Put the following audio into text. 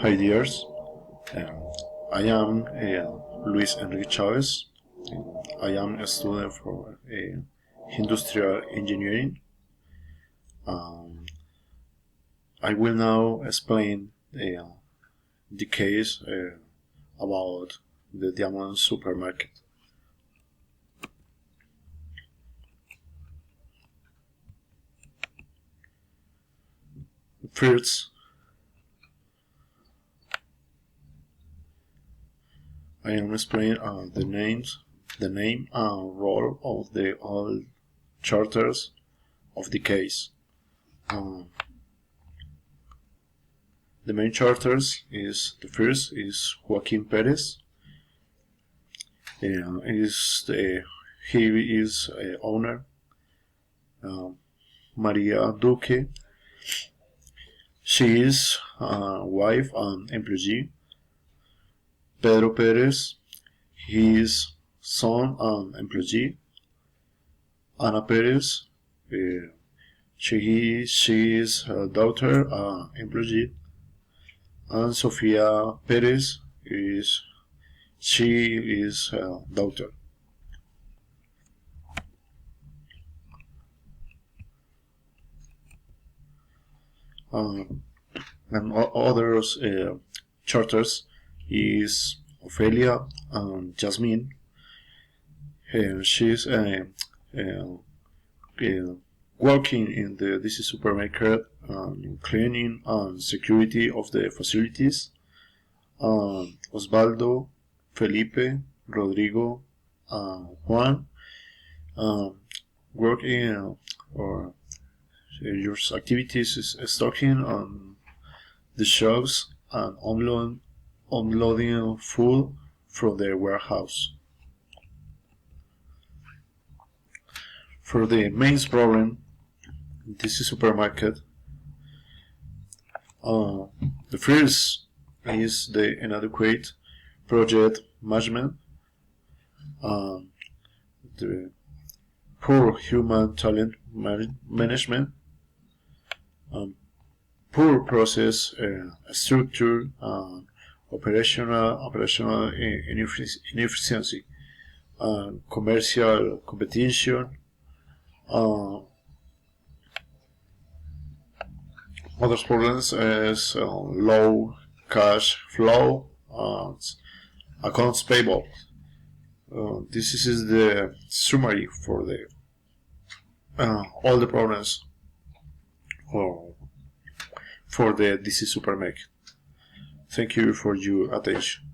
Hi dears, I am Luis Enrique Chavez. I am a student for industrial engineering. I will now explain the case about the Diamont supermarket. First, I am explaining the name and role of the all charters of the case. The main charters the first is Joaquin Perez. He is owner. Maria Duque. She is wife and employee. Pedro Perez, his son and employee. Ana Perez, she is daughter and employee. And Sofia Perez she is daughter. And others charters is Ophelia and Jasmine. She's working in the DC supermarket, cleaning and security of the facilities. Osvaldo, Felipe, Rodrigo, Juan work in or your activities is stocking on the shelves and unloading food from the warehouse. For the main problem, this is supermarket. The first is the inadequate project management, the poor human talent management, poor process structure, operational inefficiency, commercial competition. Other problems is low cash flow, accounts payable. This is the summary for the all the problems for the DC supermarket. Thank you for your attention.